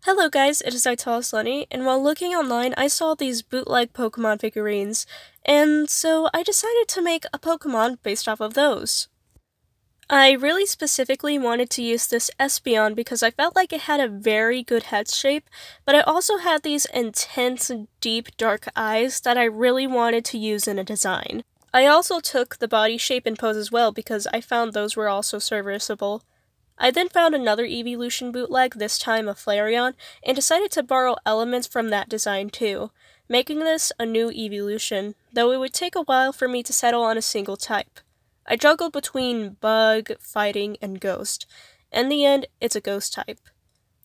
Hello guys, it is Lenny, and while looking online, I saw these bootleg Pokemon figurines, and so I decided to make a Pokemon based off of those. I really specifically wanted to use this Espeon because I felt like it had a very good head shape, but it also had these intense, deep, dark eyes that I really wanted to use in a design. I also took the body shape and pose as well because I found those were also serviceable. I then found another Eeveeloution bootleg, this time of Flareon, and decided to borrow elements from that design too, making this a new Eeveeloution, though it would take a while for me to settle on a single type. I juggled between Bug, Fighting, and Ghost. In the end, it's a Ghost type.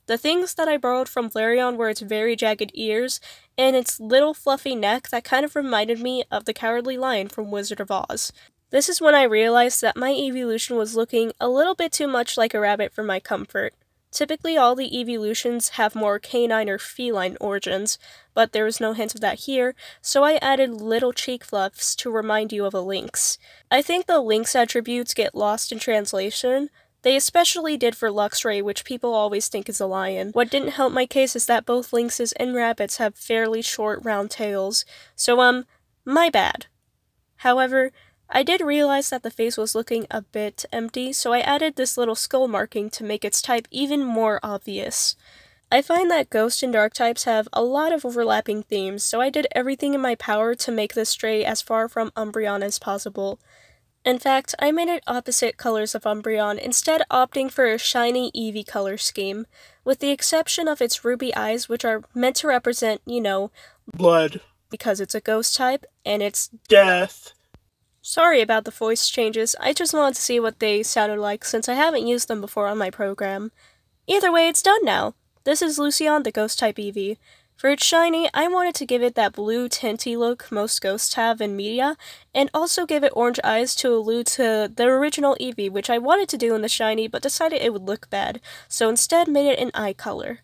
The things that I borrowed from Flareon were its very jagged ears, and its little fluffy neck that kind of reminded me of the Cowardly Lion from Wizard of Oz. This is when I realized that my Eeveeloution was looking a little bit too much like a rabbit for my comfort. Typically, all the Eeveeloutions have more canine or feline origins, but there was no hint of that here, so I added little cheek fluffs to remind you of a lynx. I think the lynx attributes get lost in translation. They especially did for Luxray, which people always think is a lion. What didn't help my case is that both lynxes and rabbits have fairly short, round tails, so my bad. However, I did realize that the face was looking a bit empty, so I added this little skull marking to make its type even more obvious. I find that Ghost and Dark types have a lot of overlapping themes, so I did everything in my power to make this stray as far from Umbreon as possible. In fact, I made it opposite colors of Umbreon, instead opting for a shiny Eevee color scheme, with the exception of its ruby eyes, which are meant to represent, blood, because it's a Ghost type, and it's death. Sorry about the voice changes, I just wanted to see what they sounded like since I haven't used them before on my program. Either way, it's done now! This is Eeveeloution, the Ghost-type Eevee. For its shiny, I wanted to give it that blue tinty look most ghosts have in media, and also give it orange eyes to allude to the original Eevee, which I wanted to do in the shiny but decided it would look bad, so instead made it an eye color.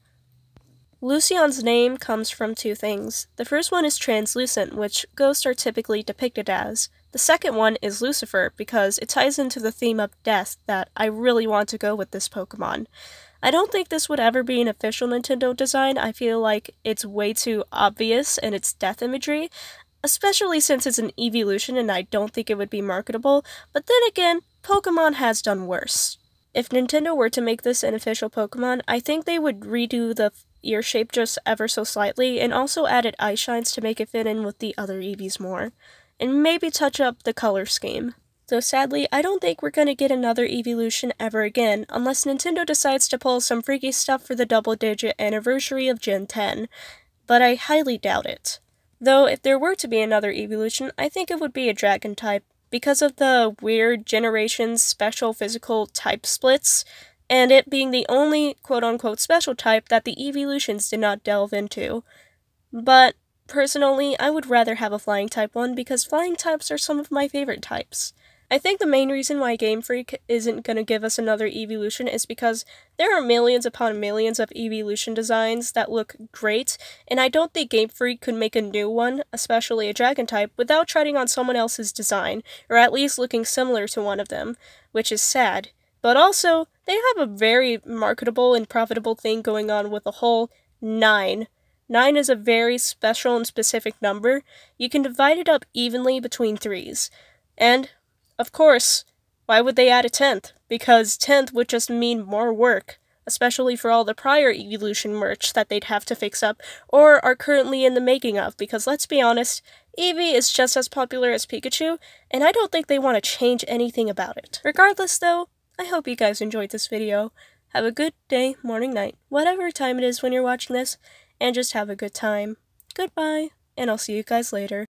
Lucion's name comes from two things. The first one is translucent, which ghosts are typically depicted as. The second one is Lucifer, because it ties into the theme of death that I really want to go with this Pokemon. I don't think this would ever be an official Nintendo design. I feel like it's way too obvious in its death imagery, especially since it's an Eeveeloution and I don't think it would be marketable, but then again, Pokemon has done worse. If Nintendo were to make this an official Pokemon, I think they would redo the ear shape just ever so slightly, and also added eye shines to make it fit in with the other Eevees more, and maybe touch up the color scheme. Though sadly, I don't think we're gonna get another Eeveeloution ever again, unless Nintendo decides to pull some freaky stuff for the double-digit anniversary of Gen 10, but I highly doubt it. Though, if there were to be another Eeveeloution, I think it would be a Dragon type, because of the weird Generations special physical type splits, and it being the only quote-unquote special type that the Eeveeloutions did not delve into. But personally, I would rather have a flying type one because flying types are some of my favorite types. I think the main reason why Game Freak isn't going to give us another Eeveeloution is because there are millions upon millions of Eeveeloution designs that look great, and I don't think Game Freak could make a new one, especially a Dragon type, without treading on someone else's design, or at least looking similar to one of them, which is sad. But also, they have a very marketable and profitable thing going on with the whole 9. 9 is a very special and specific number. You can divide it up evenly between 3s. And, of course, why would they add a 10th? Because 10th would just mean more work, especially for all the prior Eeveeloution merch that they'd have to fix up, or are currently in the making of, because let's be honest, Eevee is just as popular as Pikachu, and I don't think they want to change anything about it. Regardless though, I hope you guys enjoyed this video. Have a good day, morning, night, whatever time it is when you're watching this, and just have a good time. Goodbye, and I'll see you guys later.